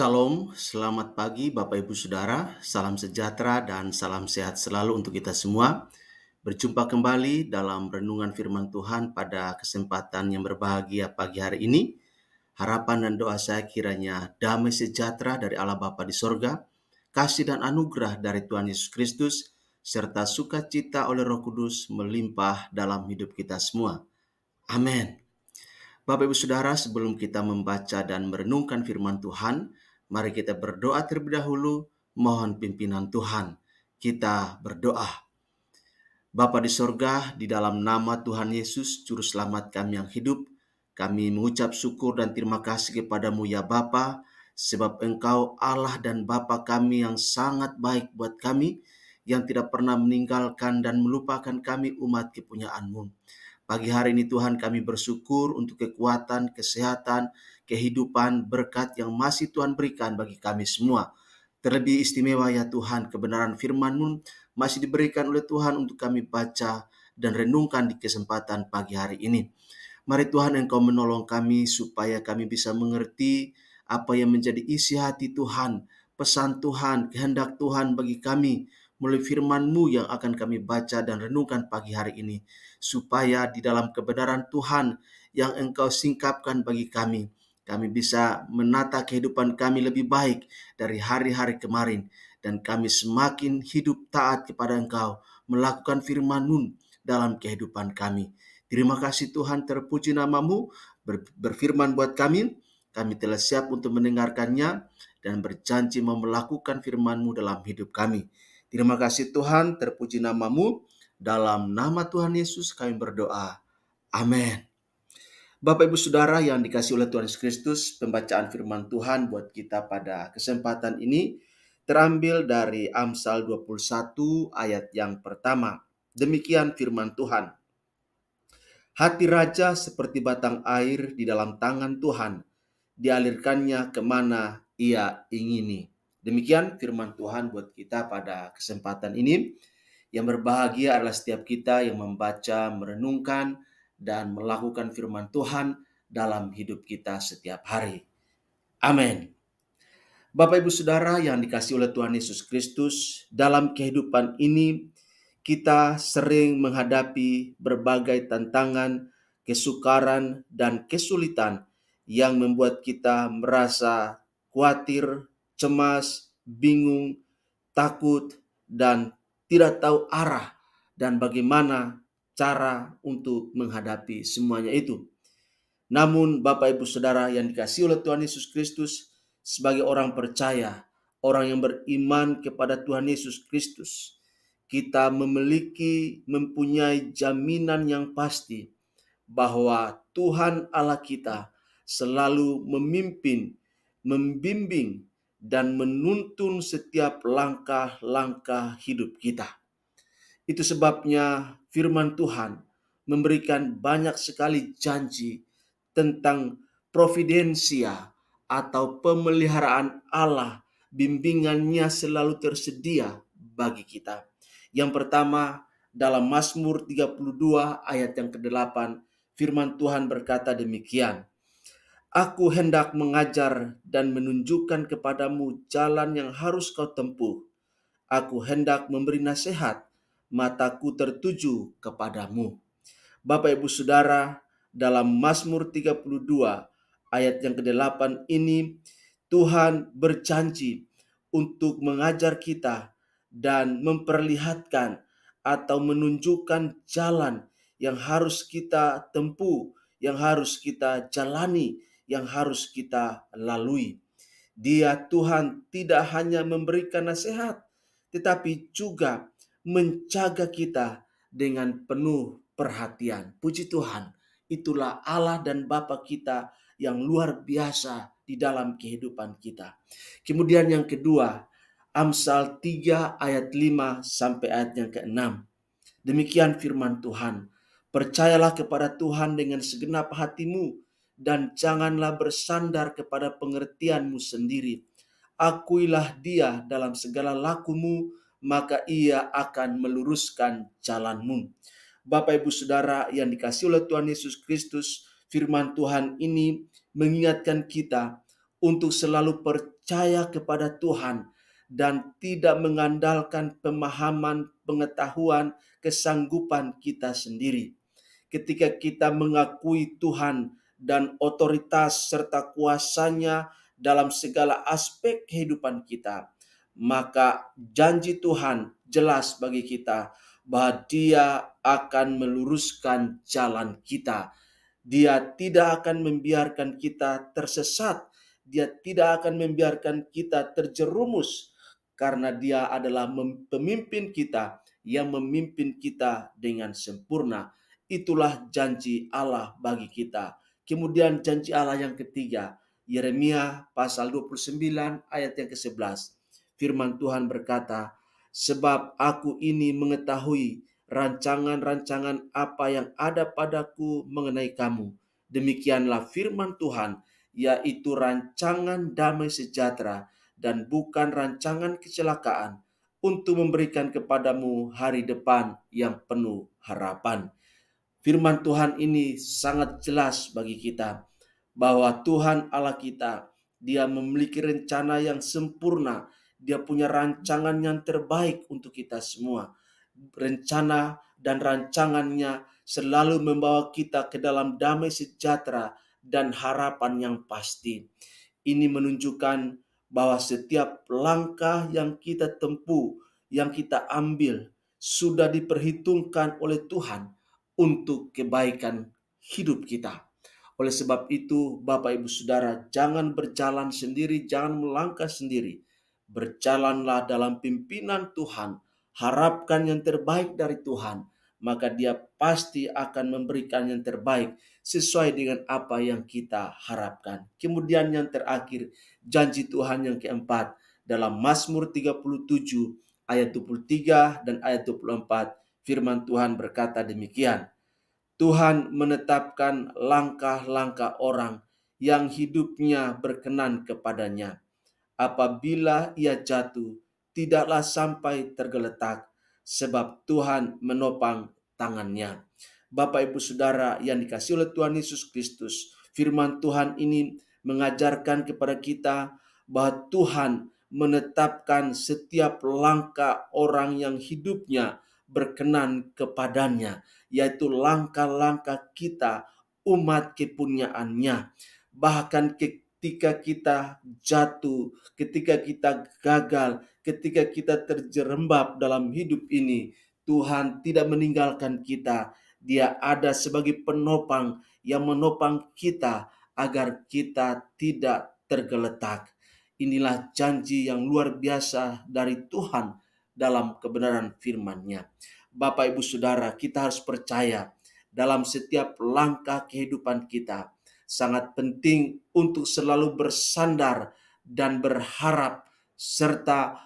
Shalom, selamat pagi Bapak Ibu Saudara, salam sejahtera dan salam sehat selalu untuk kita semua. Berjumpa kembali dalam renungan firman Tuhan pada kesempatan yang berbahagia pagi hari ini. Harapan dan doa saya kiranya damai sejahtera dari Allah Bapa di sorga, kasih dan anugerah dari Tuhan Yesus Kristus, serta sukacita oleh Roh Kudus melimpah dalam hidup kita semua. Amin. Bapak Ibu Saudara, sebelum kita membaca dan merenungkan firman Tuhan, mari kita berdoa terlebih dahulu, mohon pimpinan Tuhan. Kita berdoa. Bapa di sorga, di dalam nama Tuhan Yesus, Juru Selamat kami yang hidup, kami mengucap syukur dan terima kasih kepadamu ya Bapa, sebab Engkau Allah dan Bapa kami yang sangat baik buat kami, yang tidak pernah meninggalkan dan melupakan kami umat kepunyaan-Mu. Pagi hari ini Tuhan kami bersyukur untuk kekuatan, kesehatan, kehidupan, berkat yang masih Tuhan berikan bagi kami semua. Terlebih istimewa ya Tuhan, kebenaran firman-Mu masih diberikan oleh Tuhan untuk kami baca dan renungkan di kesempatan pagi hari ini. Mari Tuhan Engkau menolong kami supaya kami bisa mengerti apa yang menjadi isi hati Tuhan, pesan Tuhan, kehendak Tuhan bagi kami melalui firman-Mu yang akan kami baca dan renungkan pagi hari ini. Supaya di dalam kebenaran Tuhan yang Engkau singkapkan bagi kami bisa menata kehidupan kami lebih baik dari hari-hari kemarin. Dan kami semakin hidup taat kepada Engkau, melakukan firman-Mu dalam kehidupan kami. Terima kasih Tuhan, terpuji nama-Mu, berfirman buat kami telah siap untuk mendengarkannya dan berjanji mau melakukan firman-Mu dalam hidup kami. Terima kasih Tuhan, terpuji nama-Mu, dalam nama Tuhan Yesus kami berdoa. Amin. Bapak Ibu Saudara yang dikasihi oleh Tuhan Yesus Kristus, pembacaan firman Tuhan buat kita pada kesempatan ini terambil dari Amsal 21 ayat yang pertama. Demikian firman Tuhan. Hati raja seperti batang air di dalam tangan Tuhan, dialirkannya kemana ia ingini. Demikian firman Tuhan buat kita pada kesempatan ini. Yang berbahagia adalah setiap kita yang membaca, merenungkan, dan melakukan firman Tuhan dalam hidup kita setiap hari. Amin. Bapak Ibu Saudara yang dikasihi oleh Tuhan Yesus Kristus, dalam kehidupan ini kita sering menghadapi berbagai tantangan, kesukaran, dan kesulitan yang membuat kita merasa khawatir, cemas, bingung, takut, dan tidak tahu arah dan bagaimana cara untuk menghadapi semuanya itu. Namun Bapak Ibu Saudara yang dikasihi oleh Tuhan Yesus Kristus, sebagai orang percaya, orang yang beriman kepada Tuhan Yesus Kristus, kita mempunyai jaminan yang pasti bahwa Tuhan Allah kita selalu memimpin, membimbing, dan menuntun setiap langkah-langkah hidup kita. Itu sebabnya firman Tuhan memberikan banyak sekali janji tentang providensia atau pemeliharaan Allah, bimbingannya selalu tersedia bagi kita. Yang pertama, dalam Mazmur 32 ayat yang ke-8, firman Tuhan berkata demikian. Aku hendak mengajar dan menunjukkan kepadamu jalan yang harus kau tempuh. Aku hendak memberi nasihat, mataku tertuju kepadamu. Bapak Ibu Saudara, dalam Mazmur 32 ayat yang ke-8 ini, Tuhan berjanji untuk mengajar kita dan memperlihatkan atau menunjukkan jalan yang harus kita tempuh, yang harus kita jalani, yang harus kita lalui. Dia Tuhan tidak hanya memberikan nasihat, tetapi juga menjaga kita dengan penuh perhatian. Puji Tuhan, itulah Allah dan Bapa kita yang luar biasa di dalam kehidupan kita. Kemudian yang kedua, Amsal 3 ayat 5 sampai ayat yang ke-6. Demikian firman Tuhan. Percayalah kepada Tuhan dengan segenap hatimu dan janganlah bersandar kepada pengertianmu sendiri. Akuilah Dia dalam segala lakumu, maka Ia akan meluruskan jalanmu. Bapak Ibu Saudara yang dikasihi oleh Tuhan Yesus Kristus, firman Tuhan ini mengingatkan kita untuk selalu percaya kepada Tuhan dan tidak mengandalkan pemahaman, pengetahuan, kesanggupan kita sendiri. Ketika kita mengakui Tuhan dan otoritas serta kuasanya dalam segala aspek kehidupan kita, maka janji Tuhan jelas bagi kita bahwa Dia akan meluruskan jalan kita. Dia tidak akan membiarkan kita tersesat. Dia tidak akan membiarkan kita terjerumus, karena Dia adalah pemimpin kita yang memimpin kita dengan sempurna. Itulah janji Allah bagi kita. Kemudian janji Allah yang ketiga, Yeremia pasal 29 ayat yang ke-11. Firman Tuhan berkata, "Sebab aku ini mengetahui rancangan-rancangan apa yang ada padaku mengenai kamu. Demikianlah firman Tuhan, yaitu rancangan damai sejahtera dan bukan rancangan kecelakaan, untuk memberikan kepadamu hari depan yang penuh harapan." Firman Tuhan ini sangat jelas bagi kita bahwa Tuhan Allah kita, Dia memiliki rencana yang sempurna. Dia punya rancangan yang terbaik untuk kita semua. Rencana dan rancangannya selalu membawa kita ke dalam damai sejahtera dan harapan yang pasti. Ini menunjukkan bahwa setiap langkah yang kita tempuh, yang kita ambil, sudah diperhitungkan oleh Tuhan untuk kebaikan hidup kita. Oleh sebab itu, Bapak Ibu Saudara, jangan berjalan sendiri, jangan melangkah sendiri. Berjalanlah dalam pimpinan Tuhan, harapkan yang terbaik dari Tuhan, maka Dia pasti akan memberikan yang terbaik sesuai dengan apa yang kita harapkan. Kemudian yang terakhir, janji Tuhan yang keempat dalam Mazmur 37 ayat 23 dan ayat 24, firman Tuhan berkata demikian, "Tuhan menetapkan langkah-langkah orang yang hidupnya berkenan kepadanya. Apabila ia jatuh, tidaklah sampai tergeletak, sebab Tuhan menopang tangannya." Bapak Ibu Saudara yang dikasihi oleh Tuhan Yesus Kristus, firman Tuhan ini mengajarkan kepada kita bahwa Tuhan menetapkan setiap langkah orang yang hidupnya berkenan kepadanya, yaitu langkah-langkah kita, umat kepunyaannya. Bahkan ketika kita jatuh, ketika kita gagal, ketika kita terjerembab dalam hidup ini, Tuhan tidak meninggalkan kita. Dia ada sebagai penopang yang menopang kita agar kita tidak tergeletak. Inilah janji yang luar biasa dari Tuhan dalam kebenaran firman-Nya. Bapak Ibu Saudara, kita harus percaya dalam setiap langkah kehidupan kita. Sangat penting untuk selalu bersandar dan berharap serta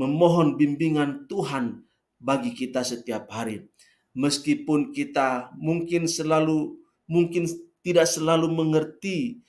memohon bimbingan Tuhan bagi kita setiap hari. Meskipun kita mungkin tidak selalu mengerti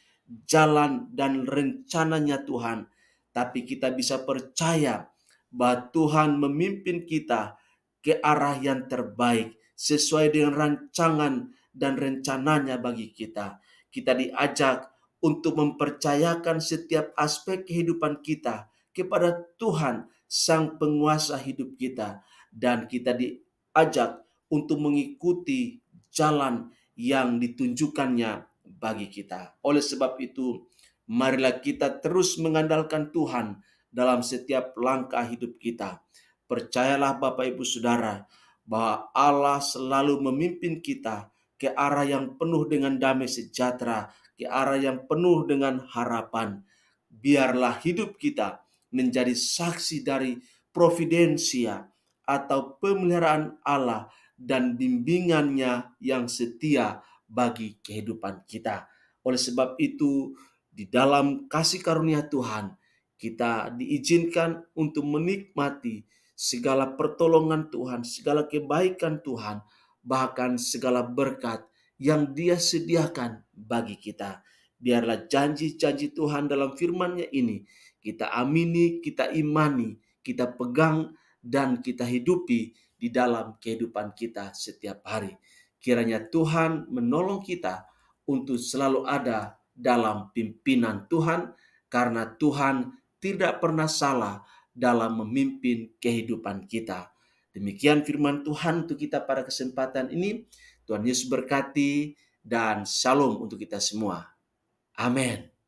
jalan dan rencananya Tuhan, tapi kita bisa percaya bahwa Tuhan memimpin kita ke arah yang terbaik sesuai dengan rancangan dan rencananya bagi kita. Kita diajak untuk mempercayakan setiap aspek kehidupan kita kepada Tuhan, Sang Penguasa hidup kita, dan kita diajak untuk mengikuti jalan yang ditunjukkannya bagi kita. Oleh sebab itu, marilah kita terus mengandalkan Tuhan dalam setiap langkah hidup kita. Percayalah Bapak Ibu Saudara, bahwa Allah selalu memimpin kita ke arah yang penuh dengan damai sejahtera, ke arah yang penuh dengan harapan. Biarlah hidup kita menjadi saksi dari providensia atau pemeliharaan Allah dan bimbingannya yang setia bagi kehidupan kita. Oleh sebab itu, di dalam kasih karunia Tuhan, kita diizinkan untuk menikmati segala pertolongan Tuhan, segala kebaikan Tuhan, bahkan segala berkat yang Dia sediakan bagi kita. Biarlah janji-janji Tuhan dalam firman-Nya ini kita amini, kita imani, kita pegang, dan kita hidupi di dalam kehidupan kita setiap hari. Kiranya Tuhan menolong kita untuk selalu ada dalam pimpinan Tuhan karena Tuhan tidak pernah salah dalam memimpin kehidupan kita. Demikian firman Tuhan untuk kita pada kesempatan ini. Tuhan Yesus berkati dan shalom untuk kita semua. Amin.